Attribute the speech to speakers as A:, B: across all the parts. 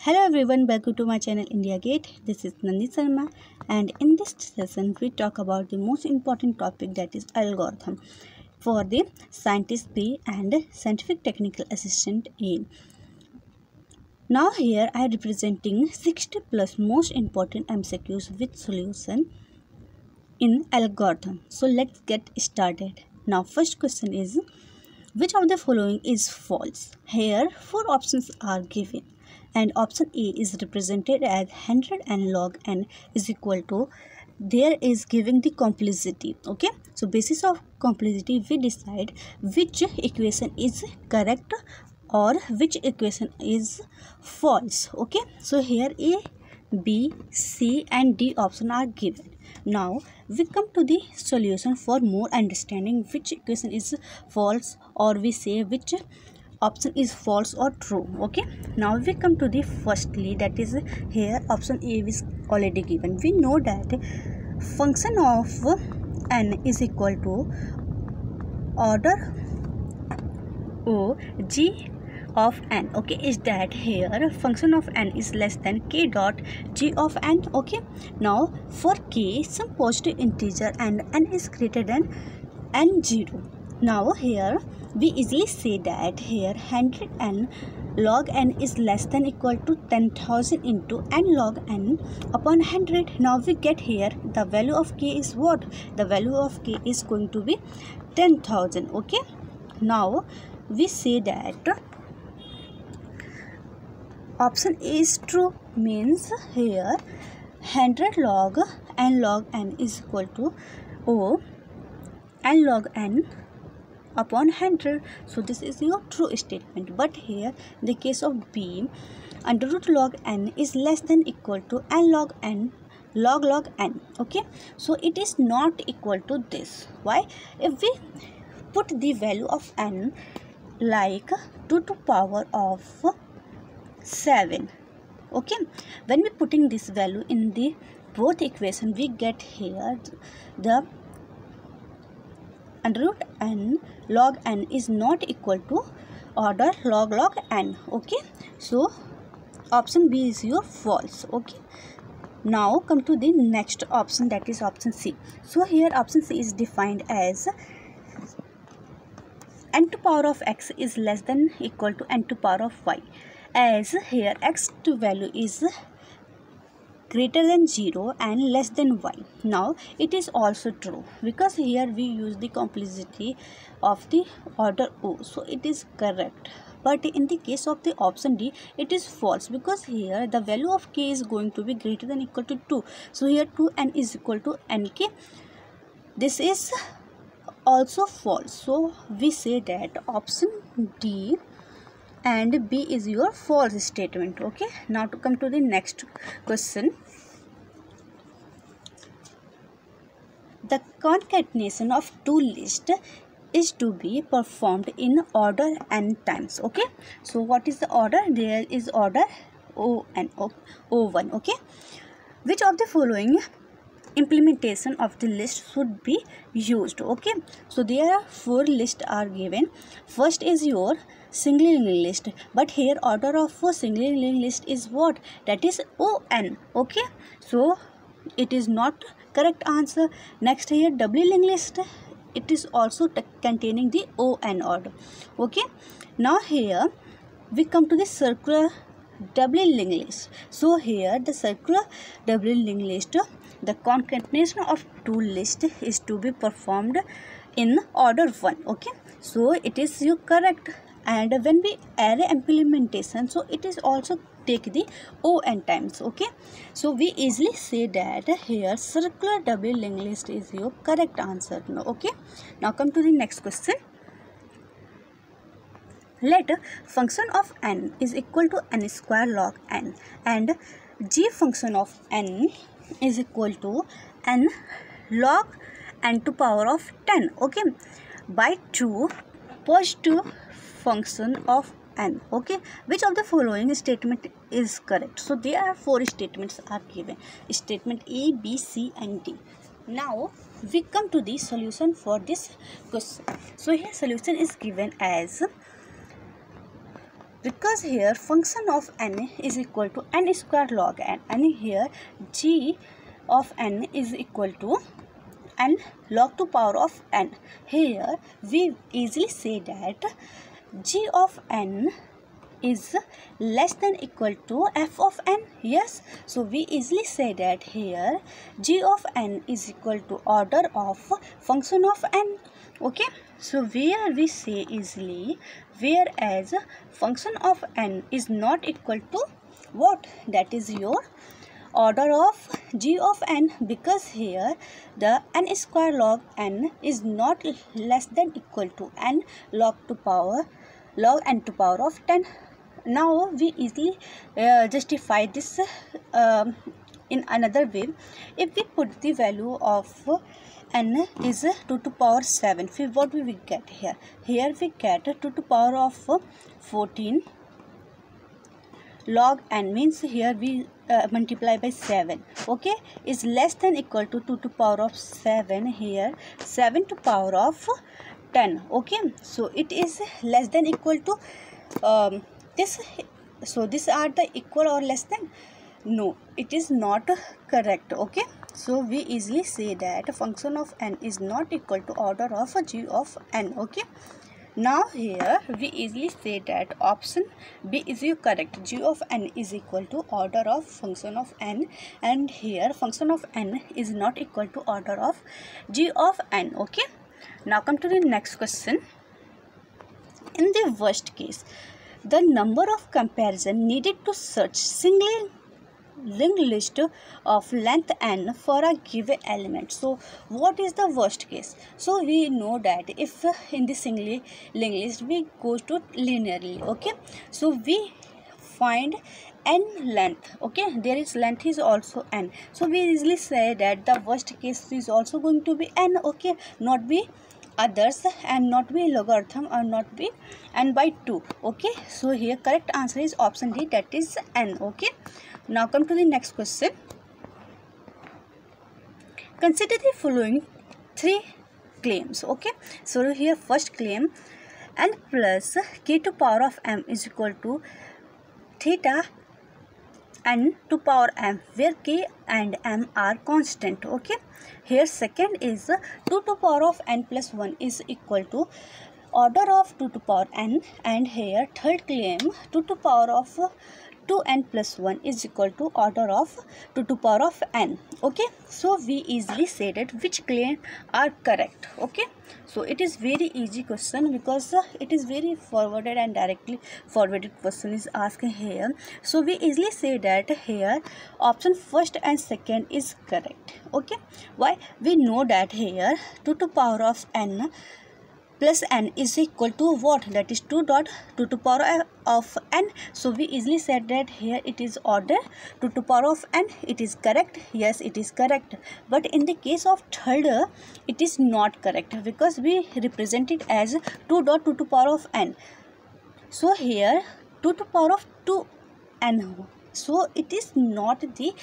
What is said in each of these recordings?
A: Hello everyone, welcome to my channel India Gate. This is Nandi Sharma, and in this session we talk about the most important topic, that is algorithm for the scientist B and scientific technical assistant A. Now here I am representing 60 plus most important MCQs with solution in algorithm. So let's get started. Now first question is, which of the following is false? Here four options are given and option A is represented as 100 and log n is equal to, there is giving the complexity. Okay, so basis of complexity we decide which equation is correct or which equation is false. Okay, so here A, B, C and D option are given. Now we come to the solution for more understanding which equation is false, or we say which option is false or true. Okay, now we come to the firstly, that is here option A is already given. We know that function of n is equal to order O g of n. Okay, is that here function of n is less than k dot g of n. Okay, now for k some positive integer and n is greater than n0. Now here we easily say that here 100 n log n is less than equal to 10,000 into n log n upon 100. Now we get here the value of k is what? The value of k is going to be 10,000. Okay, now we say that option A is true, means here 100 log n is equal to O n log n upon 100. So this is your true statement. But here in the case of B, under root log n is less than equal to n log n log n. Okay, so it is not equal to this. Why? If we put the value of n like 2 to power of 7, okay, when we putting this value in the both equation, we get here the under root n log n is not equal to order log n. Okay, so option B is your false. Okay, now come to the next option, that is option C. So here option C is defined as n to power of x is less than equal to n to power of y, as here x to value is greater than 0 and less than y. Now it is also true because here we use the complexity of the order O, so it is correct. But in the case of the option D, it is false because here the value of k is going to be greater than equal to 2. So here 2n is equal to nk. This is also false. So we say that option D and B is your false statement. Okay, now to come to the next question. The concatenation of two lists is to be performed in order n times. Okay, so what is the order? There is order O1. Okay, which of the following implementation of the list should be used? Okay, so there are four lists are given. First is your single linked list, but here order of single linked list is what? That is on. Okay, so it is not correct answer. Next here doubly linked list, it is also containing the on order. Okay, now here we come to the circular doubly linked list. So here the circular doubly linked list, the concatenation of two lists is to be performed in order 1. Okay, so it is you correct. And when we array implementation, so it is also take the on times. Okay, so we easily say that here circular doubly linked list is your correct answer. Okay, now come to the next question. Let function of n is equal to n square log n and g function of n is equal to n log n to power of 10. Okay, by 2 positive function of n. Okay, which of the following statement is correct? So there are four statements are given, statement A, B, C and D. Now we come to the solution for this question. So here solution is given as because here function of n is equal to n square log n, and here g of n is equal to n log to power of n. Here we easily say that g of n is less than equal to f of n. Yes, so we easily say that here g of n is equal to order of function of n. Okay, so where we say easily, whereas function of n is not equal to what, that is your order of g of n, because here the n square log n is not less than equal to n log n to power of 10. Now we easily justify this in another way. If we put the value of n is 2 to power 7, what we will get here? Here we get 2 to power of 14 log n, means here we multiply by 7. Okay, is less than equal to 2 to power of 7, here 7 to power of 10. Okay, so it is less than equal to this. So these are the equal or less than? No, it is not correct. Okay, so we easily say that a function of n is not equal to order of g of n. Okay, now here we easily say that option B is your correct. G of n is equal to order of function of n, and here function of n is not equal to order of g of n. Okay, now come to the next question. In the worst case, the number of comparison needed to search single linked list of length n for a given element. So what is the worst case? So we know that if in the single linked list we go to linearly. Okay, so we find n length. Okay, there is length is also n, so we easily say that the worst case is also going to be n. Okay, not be others, and not be logarithm, or not be n by 2. Okay, so here correct answer is option D, that is n. Okay, now come to the next question. Consider the following 3 claims. Okay, so here first claim, n plus k to power of m is equal to theta n to power m, where k and m are constant. Okay, here second is 2 to power of n plus 1 is equal to order of 2 to power n, and here third claim 2 to power of 2n plus 1 is equal to order of 2 to power of n. Okay, so we easily say that which claim are correct. Okay, so it is very easy question, because it is very forwarded and directly forwarded question is asked here. So we easily say that here option first and second is correct. Okay, why? We know that here 2 to power of n plus n is equal to what, that is 2 to power of n. So we easily said that here it is order 2 to power of n. It is correct. Yes, it is correct. But in the case of third, it is not correct, because we represent it as 2 to power of n. So here 2 to power of 2n. So it is not the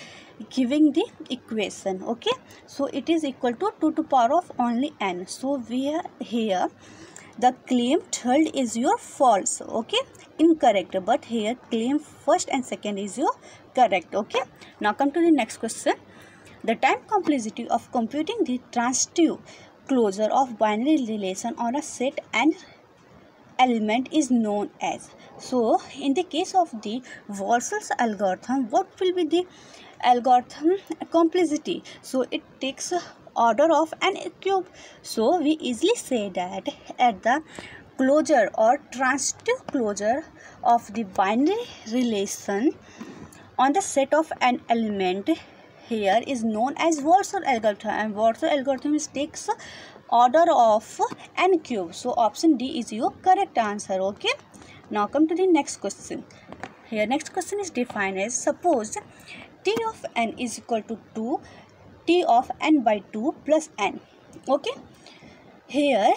A: giving the equation. Okay, so it is equal to 2 to power of only n. So we are here the claim third is your false. Okay, incorrect, but here claim first and second is your correct. Okay, now come to the next question. The time complexity of computing the transitive closure of binary relation on a set and element is known as. So in the case of the Walser's algorithm, what will be the algorithm complexity? So it takes order of n cube. So we easily say that at the closure or transitive closure of the binary relation on the set of an element here is known as Walser algorithm, and Walser algorithm takes order of n cube. So option D is your correct answer. Okay, now come to the next question. Here next question is defined as, suppose t of n is equal to 2 t of n by 2 plus n. Okay, here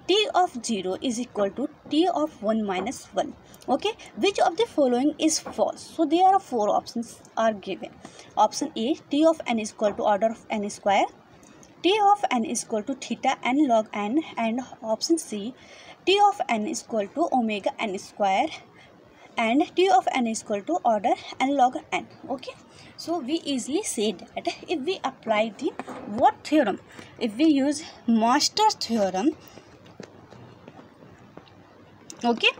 A: t of 0 is equal to t of 1 minus 1. Okay, which of the following is false? So there are 4 options are given. Option A, t of n is equal to order of n square, t of n is equal to theta n log n, and option C, t of n is equal to omega n square, and T of n is equal to order n log n. Okay, so we easily say that if we apply the what theorem, if we use Master's theorem, okay,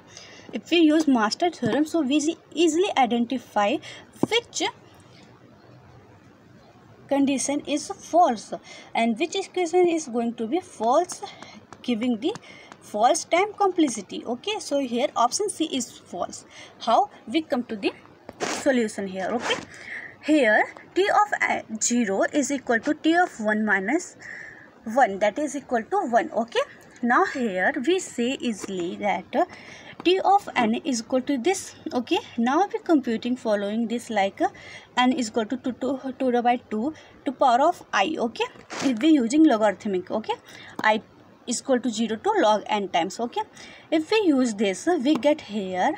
A: if we use Master's theorem, so we easily identify which condition is false and which equation is going to be false, giving the false time complexity. Okay, so here option C is false. How we come to the solution here? Okay, here T of 0 is equal to T of 1 minus 1, that is equal to 1. Okay, now here we say easily that T of n is equal to this. Okay, now we computing following this like n is equal to 2 by 2 to power of I. Okay, if we using logarithmic, okay, I is equal to 0 to log n times. Okay, if we use this, we get here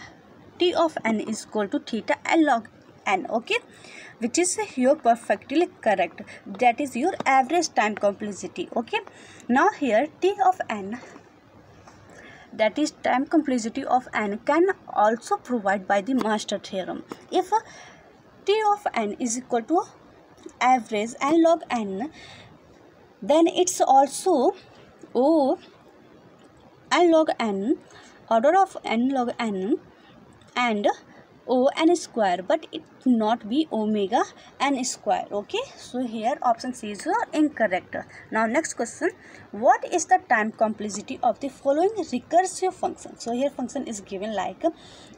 A: T of n is equal to theta n log n. Okay, which is here perfectly correct, that is your average time complexity. Okay, now here T of n, that is time complexity of n, can also provide by the Master theorem. If T of n is equal to average n log n, then it's also O n log n, order of n log n, and O n square, but it not be omega n square. Okay, so here option C is incorrect. Now next question, what is the time complexity of the following recursive function? So here function is given like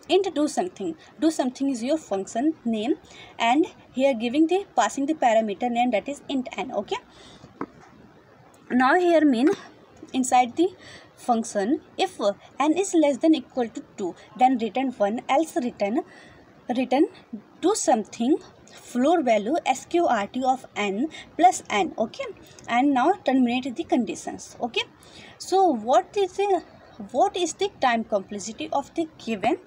A: int do something. Do something is your function name, and here giving the passing the parameter name, that is int n. Okay, now here mean inside the function, if n is less than equal to 2, then return 1, else return do something floor value sqrt of n plus n. Okay, and now terminate the conditions. Okay, so what is the time complexity of the given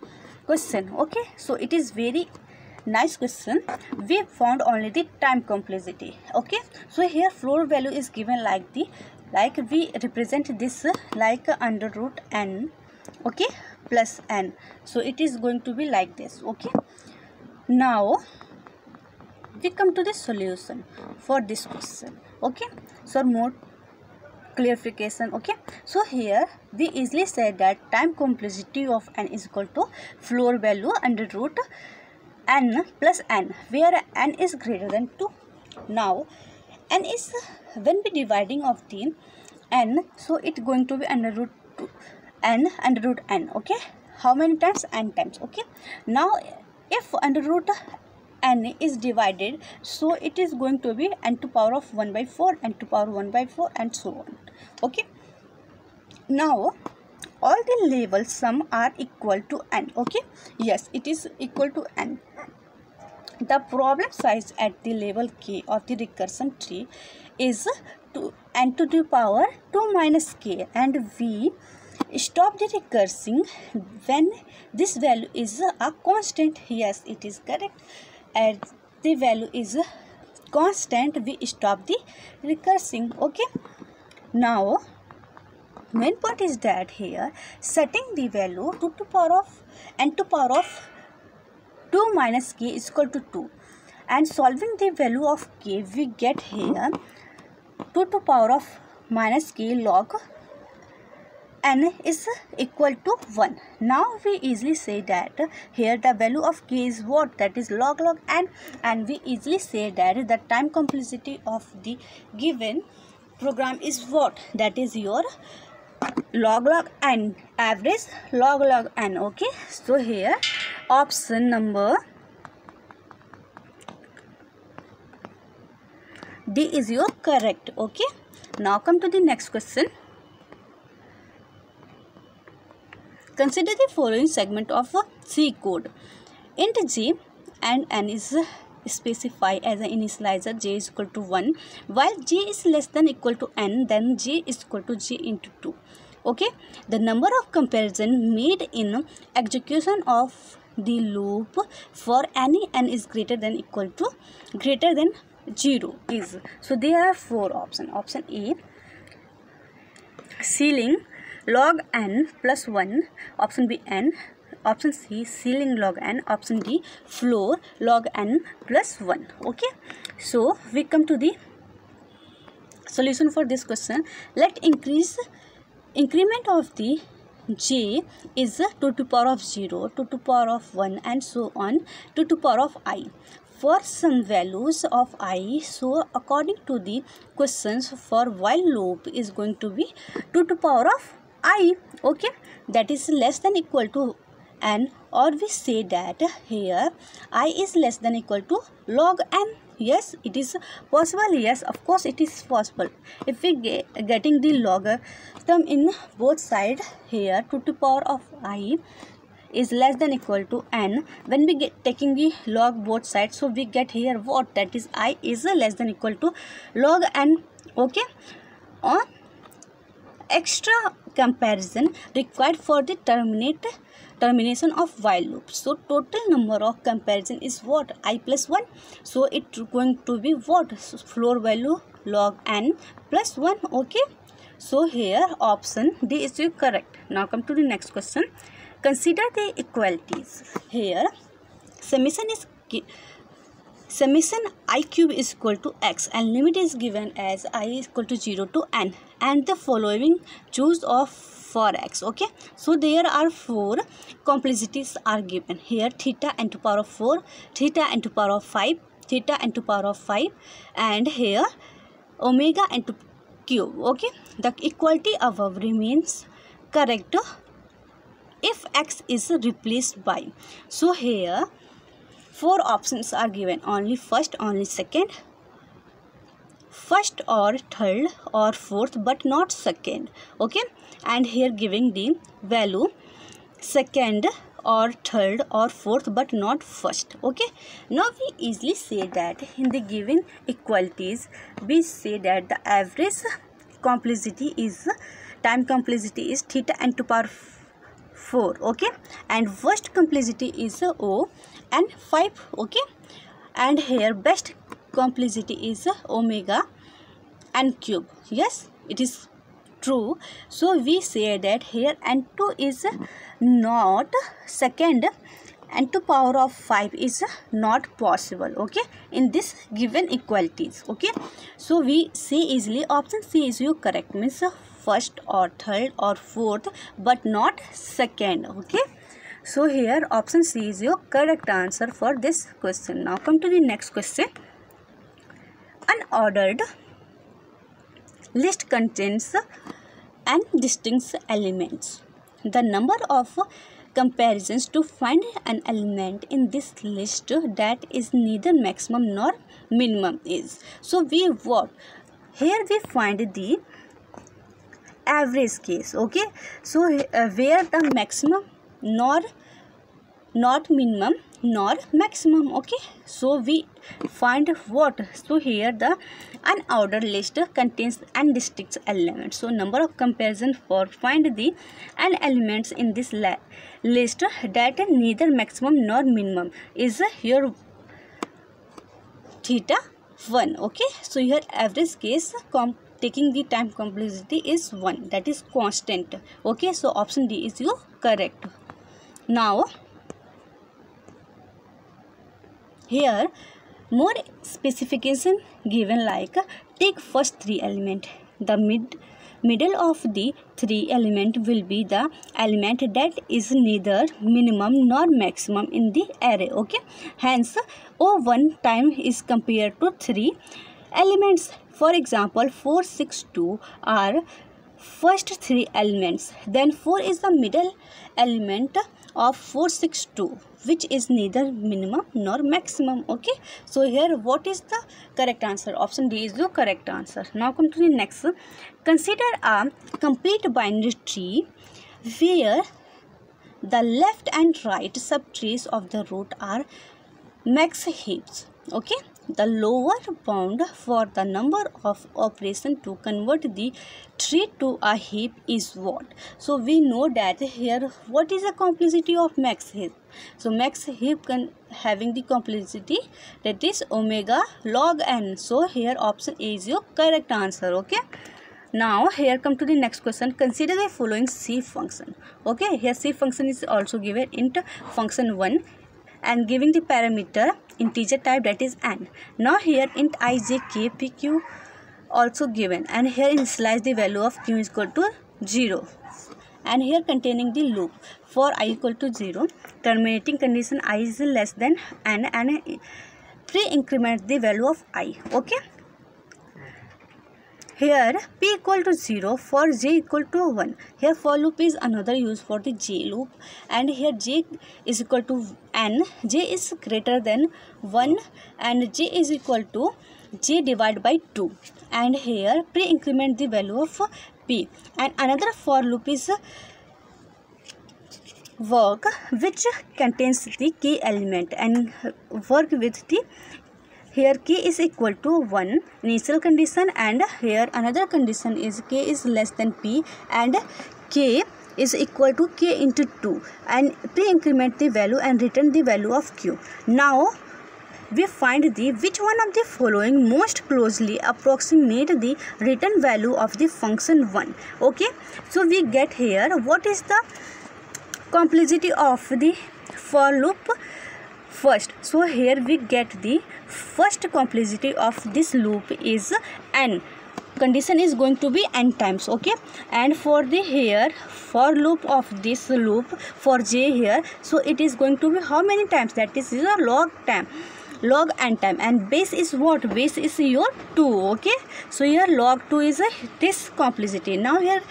A: question? Okay, so it is very nice question. We found only the time complexity. Okay, so here floor value is given like we represent this like under root n, okay, plus n, so it is going to be like this. Okay, now we come to the solution for this question. Okay, so more clarification. Okay, so here we easily say that time complexity of n is equal to floor value under root n plus n, where n is greater than 2. Now n is, when we dividing of the n, so it going to be under root n under root n. Okay, how many times? N times. Okay, now if under root n is divided, so it is going to be n to power of 1 by 4, n to power 1 by 4, and so on. Okay, now all the level sum are equal to n. Okay, yes, it is equal to n. The problem size at the level k of the recursion tree is n to the power 2 minus k, and we stop the recursing when this value is a constant. Yes, it is correct. As the value is constant, we stop the recursing. Okay, now main point is that here setting the value to power of n to power of 2 minus k is equal to 2, and solving the value of k, we get here 2 to power of minus k log n is equal to 1. Now we easily say that here the value of k is what? That is log n, and we easily say that the time complexity of the given program is what? That is your log n, average log n. Okay, so here option number D is your correct. Okay, now come to the next question. Consider the following segment of C code. Int j and n is specified as an initializer j is equal to 1, while j is less than equal to n, then j is equal to j into 2. Okay, the number of comparison made in execution of the loop for any n is greater than 0 is, so there are 4 options. Option A, ceiling log n plus 1, option B n, option C ceiling log n, option D floor log n plus 1. Okay, so we come to the solution for this question. Let increment of the j is 2 to the power of 0, 2 to the power of 1 and so on 2 to the power of I for some values of I. So according to the questions, for while loop is going to be 2 to the power of I. Okay, that is less than equal to n, or we say that here I is less than equal to log n. Yes, it is possible. Yes, of course it is possible. If we getting the logarithm in both side, here 2 to the power of I is less than equal to n. When we get taking the log both sides, so we get here what, that is I is less than equal to log n. Okay, on extra comparison required for the termination of while loop. So total number of comparison is what, I plus 1. So it going to be what, floor value log n plus 1. Okay, so here option D is correct. Now come to the next question. Consider the equalities. Here summation I cube is equal to x and limit is given as I is equal to 0 to n, and the following choose of for x. Okay, so there are 4 complexities are given here: theta n to power of 4, theta n to power of 5, theta n to power of 5, and here omega n to cube. Okay, the equality above remains correct if x is replaced by. So here 4 options are given: only first, only second, first or third or fourth but not second. Okay, and here giving the value second or third or fourth but not first. Okay, now we easily say that in the given equalities we say that the average complexity is time complexity is theta n to power 4. Okay, and worst complexity is O and 5. Okay, and here best complexity is omega and cube. Yes, it is true. So we say that here n2 is not second, n to power of 5 is not possible. Okay, in this given equalities. Okay, so we say easily option C is correct, means first or third or fourth but not second. Okay, so here option C is your correct answer for this question. Now come to the next question. Unordered list contains and distinct elements. The number of comparisons to find an element in this list that is neither maximum nor minimum is. So we what? Here we find the average case. Okay, so where the maximum nor not minimum nor maximum. Okay, so we find what? So here the unordered list contains undistinct elements. So number of comparison for find the n elements in this list that neither maximum nor minimum is here theta 1. Okay, so here average case taking the time complexity is 1, that is constant. Okay, so option D is your correct. Now here more specification given, like take first 3 element, the middle of the 3 element will be the element that is neither minimum nor maximum in the array. Okay, hence O1 time is compared to 3 elements. For example, 4, 6, 2 are first 3 elements, then 4 is the middle element of 4, 6, 2, which is neither minimum nor maximum. Okay, so here what is the correct answer? Option D is the correct answer. Now come to the next. Consider a complete binary tree where the left and right subtrees of the root are max heaps. Okay, the lower bound for the number of operations to convert the tree to a heap is what? So we know that here what is the complexity of max heap? So max heap having the complexity that is omega log n. So here option A is your correct answer. Okay, Now here come to the next question. Consider the following C function. Okay, here C function is also given int function 1 and giving the parameter integer type, that is n. Now here int I, j, k, p, q also given, and here initialize the value of q is equal to 0, and here containing the loop for I equal to 0, terminating condition I is less than n, and pre-increment the value of I. Okay, here p equal to 0 for j equal to 1. Here for loop is another use for the j loop, and here j is equal to n, j is greater than 1, and j is equal to j divided by 2, and here pre-increment the value of p. And another for loop is work which contains the key element and work with the, here k is equal to 1 initial condition, and here another condition is k is less than p, and k is equal to k into 2, and pre-increment the value and return the value of q. Now we find the which one of the following most closely approximate the return value of the function 1. Okay, so we get here what is the complexity of the for loop first. So here we get the first complexity of this loop is n, condition is going to be n times. Okay, and for the here for loop of this loop for j here, so it is going to be how many times, that is a log time, log n time, and base is what, base is your 2. Okay, so here log 2 is this complexity. Now here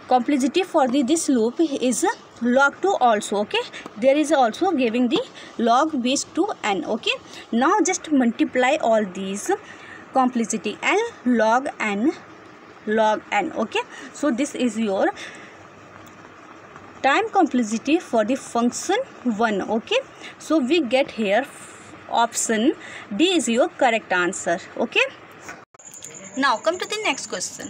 A: complexity for this loop is log 2 also. Okay, there is also giving the log base to n. Okay, now just multiply all these complexity and log n, log n. Okay, so this is your time complexity for the function 1. Okay, so we get here option D is your correct answer. Okay, now come to the next question.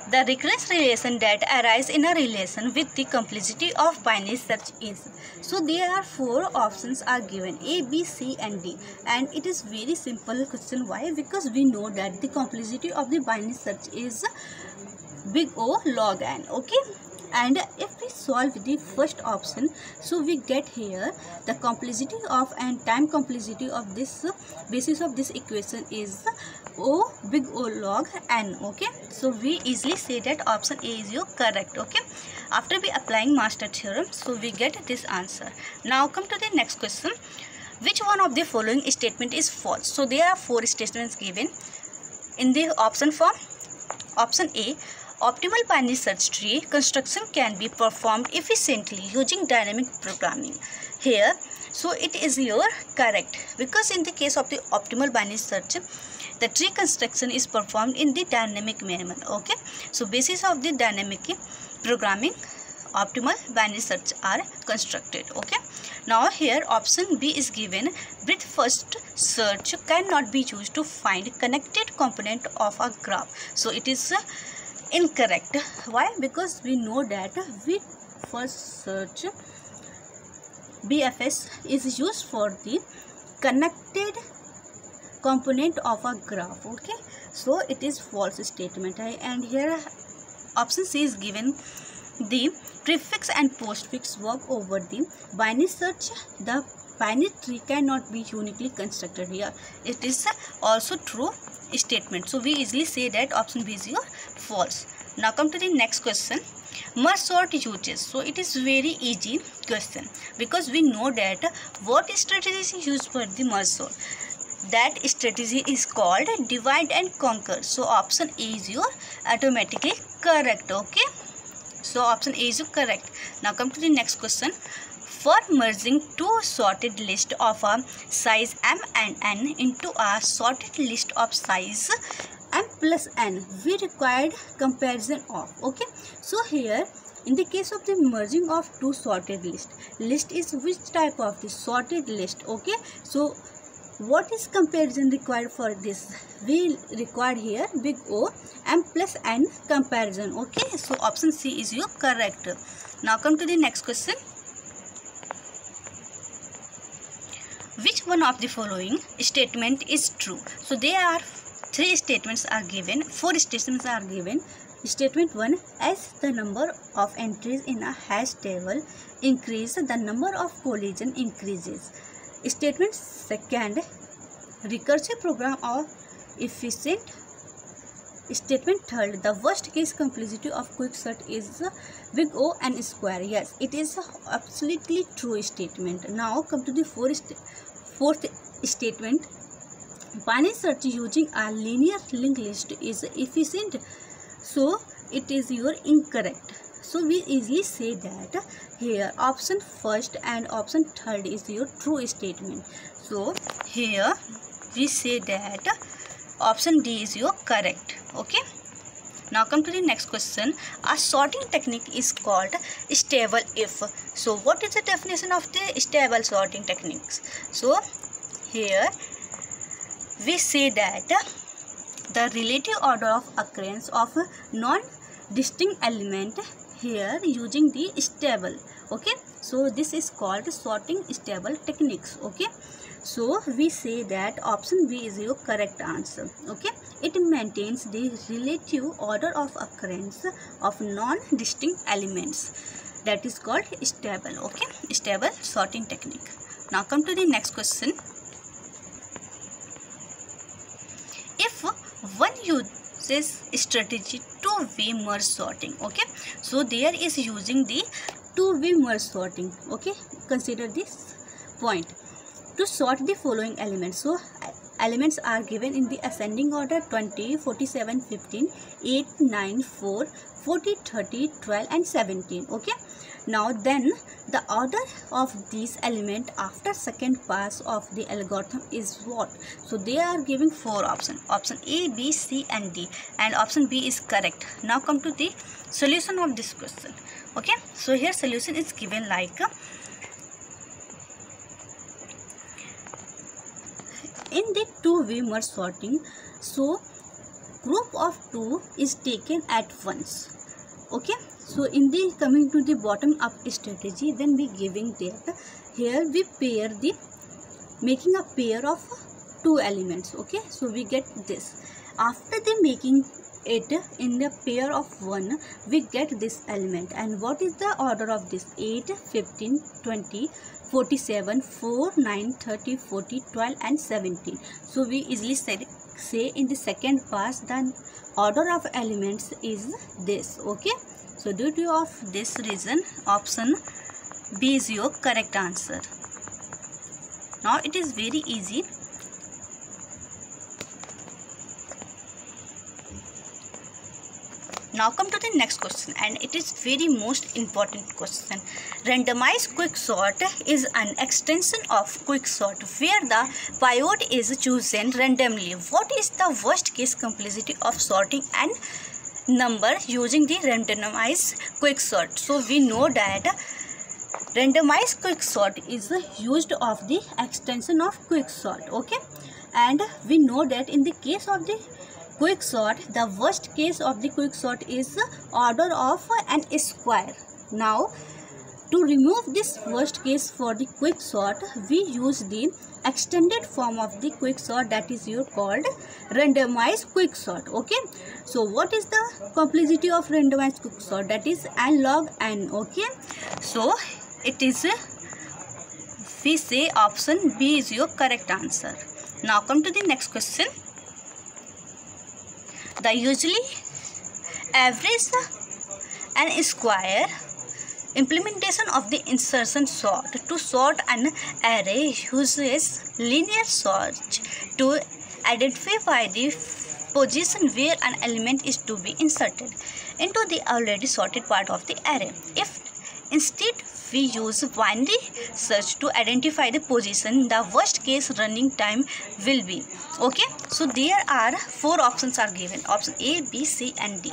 A: The recurrence relation that arises in a relation with the complexity of binary search is. So there are 4 options are given, A, B, C and D, and it is very simple question. Why? Because we know that the complexity of the binary search is big O log n. Okay, and if we solve the first option, so we get here the complexity of and time complexity of this basis of this equation is O big O log n. Okay, so we easily say that option A is your correct. Okay, after we applying master theorem, so we get this answer. Now come to the next question. Which one of the following statement is false? So there are 4 statements given in the option form. Option A, optimal binary search tree construction can be performed efficiently using dynamic programming. Here, so it is your correct, because in the case of the optimal binary search, the tree construction is performed in the dynamic manner. Okay, so basis of the dynamic programming, optimal binary search are constructed. Okay, now here option B is given. Breadth first search cannot be used to find connected component of a graph. So it is incorrect. Why? Because we know that width first search BFS is used for the connected component of a graph. Okay, so it is false statement. And here option C is given. The prefix and postfix work over the binary search. The binary tree cannot be uniquely constructed. Here it is also true statement. So we easily say that option B is your false. Now come to the next question. Merge sort uses. So it is very easy question, because we know that what strategy is used for the merge sort. That strategy is called divide and conquer. So option A is your automatically correct. Okay, so option A is correct. Now come to the next question. For merging 2 sorted list of a size m and n into a sorted list of size m plus n, we required comparison of. Okay, so here in the case of the merging of 2 sorted list is which type of the sorted list. Okay, so what is comparison required for this? We required here big O m plus n comparison. Okay, so option C is your correct. Now come to the next question. Which one of the following statement is true? So there are three statements are given, four statements are given. Statement 1, as the number of entries in a hash table increase, the number of collision increases. Statement 2, recursive program are efficient. Statement 3, the worst case complexity of quicksort is big O n square. Yes, it is absolutely true statement. Now come to the fourth statement. Binary search using a linear linked list is efficient. So it is your incorrect. So we easily say that here option first and option third is your true statement. So here we say that option D is your correct. Okay. Now come to the next question. A sorting technique is called stable if. So what is the definition of the stable sorting techniques? So here we say that the relative order of occurrence of non-distinct element here using the stable. Okay, so this is called sorting stable techniques. Okay, so we say that option B is your correct answer. Okay, it maintains the relative order of occurrence of non-distinct elements. That is called stable. Okay, stable sorting technique. Now come to the next question. If one uses strategy two-way merge sorting, okay, so there is using the two-way merge sorting. Okay, consider this point. To sort the following elements, so elements are given in the ascending order 20, 47, 15, 8, 9, 4, 40, 30, 12 and 17. Okay, now then the order of these elements after second pass of the algorithm is what? So they are giving four options, option A, B, C and D, and option B is correct. Now come to the solution of this question. Okay, so here solution is given like in the two-way merge sorting, so group of two is taken at once. Okay, so in the coming to the bottom up strategy, then we giving that here we pair the making a pair of two elements. Okay, so we get this. After the making it in the pair of one, we get this element. And what is the order of this? 8, 15, 20, 47, 4, 9, 30, 40, 12 and 17. So we easily say in the second pass the order of elements is this. Okay, so due to of this reason option B is your correct answer. Now it is very easy. Now come to the next question, and it is very most important question. Randomized quicksort is an extension of quicksort where the pivot is chosen randomly. What is the worst case complexity of sorting and number using the randomized quicksort? So we know that randomized quicksort is used of the extension of quicksort. Okay, and we know that in the case of the quicksort, the worst case of the quicksort is order of n square. Now to remove this worst case for the quicksort, we use the extended form of the quicksort, that is your called randomized quicksort. Okay, so what is the complexity of randomized quicksort? That is n log n. Okay, so it is, we say option B is your correct answer. Now come to the next question. The usually average n square implementation of the insertion sort. To sort an array uses linear search to identify the position where an element is to be inserted into the already sorted part of the array. If instead we use binary search to identify the position, the worst case running time will be. Okay, so there are four options are given, option A, B, C and D.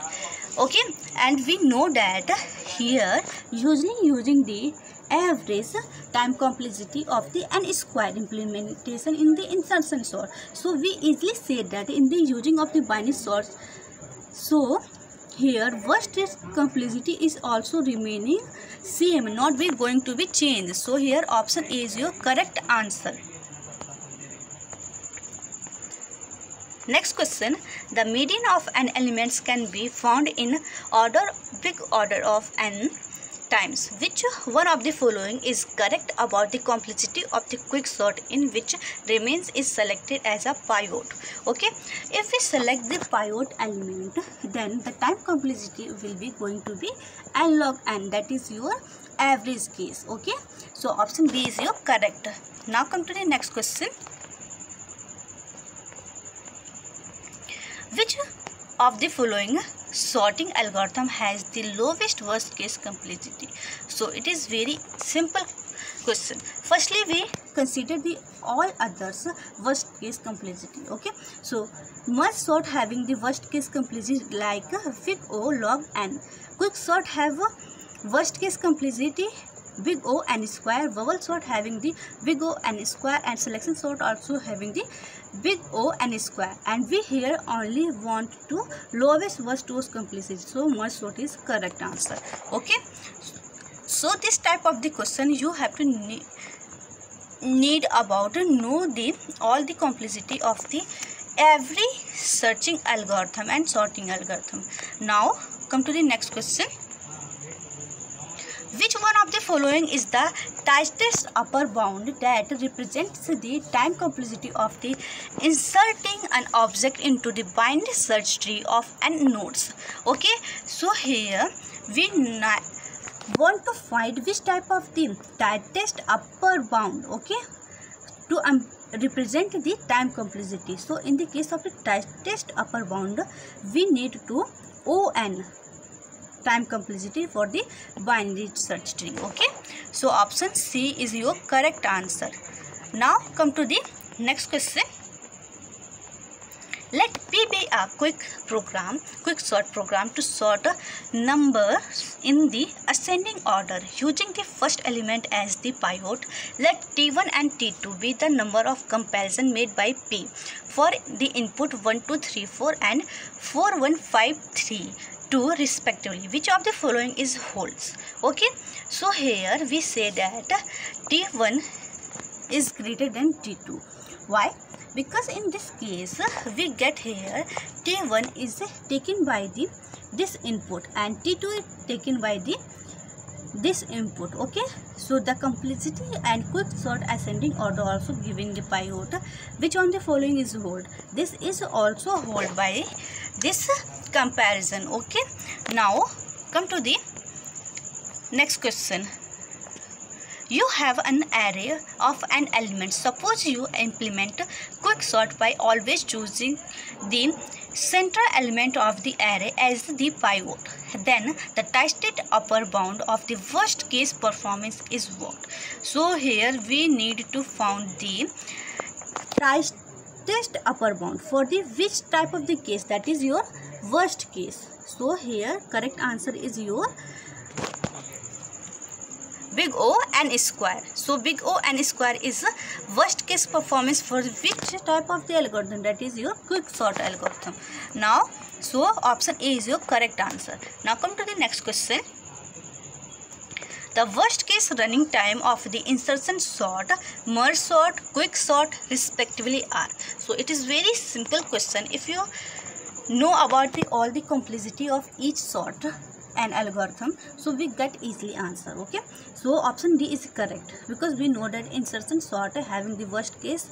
A: Okay, and we know that here usually using the average time complexity of the n square implementation in the insertion sort. So we easily say that in the using of the binary sort, so here worst case complexity is also remaining same, not be going to be changed. So here option A is your correct answer. Next question, the median of n elements can be found in big order of n times. Which one of the following is correct about the complexity of the quicksort in which remains is selected as a pivot? Okay, if we select the pivot element, then the time complexity will be going to be n log n, that is your average case. Okay, so option B is your correct. Now come to the next question. Which of the following sorting algorithm has the lowest worst case complexity? So it is very simple question. Firstly, we consider the all others worst case complexity. Okay, so merge sort having the worst case complexity like big O log n. Quick sort have worst case complexity big O n square. Vowel sort having the big O n square, and selection sort also having the big O n square, and we here only want to lowest worst case complexity, so merge sort is correct answer. Okay, so this type of the question you have to need about know the all the complexity of the every searching algorithm and sorting algorithm. Now come to the next question. Which one of the following is the tightest upper bound that represents the time complexity of the inserting an object into the bind search tree of n nodes? Okay, so here we want to find which type of the tightest upper bound, okay, to represent the time complexity. So in the case of the tightest upper bound, we need to on time complexity for the binary search tree. Okay, so option C is your correct answer. Now come to the next question. Let P be a quick sort program to sort numbers in the ascending order using the first element as the pivot. Let T1 and T2 be the number of comparison made by P for the input 1, 2, 3, 4 and 4, 1, 5, 3. 2 respectively. Which of the following is holds? Okay, so here we say that T1 is greater than T2. Why? Because in this case we get here T1 is taken by the this input and T2 is taken by the this input. Okay, so the complexity and quick sort ascending order also giving the pivot. Which on the following is hold? This is also hold by this comparison. Okay, now come to the next question. You have an array of n elements. Suppose you implement quick sort by always choosing the central element of the array as the pivot. Then the tightest upper bound of the worst case performance is what? So here we need to find the tightest upper bound for the which type of the case, that is your worst case. So here correct answer is your big O n square. So big O n square is worst case performance for which type of the algorithm, that is your quick sort algorithm. Now so option A is your correct answer. Now come to the next question. The worst case running time of the insertion sort, merge sort, quick sort respectively are. So it is very simple question. If you know about all the complexity of each sort and algorithm, so we get easily answer. Okay, so option D is correct because we know that insertion sort having the worst case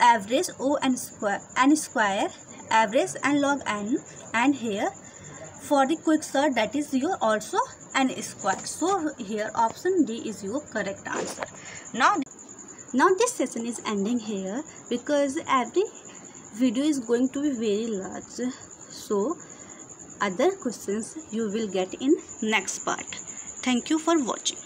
A: average O n square average n log n, and here for the quick sort that is your also n square. So here option D is your correct answer. Now this session is ending here because every video is going to be very large, so other questions you will get in next part. Thank you for watching.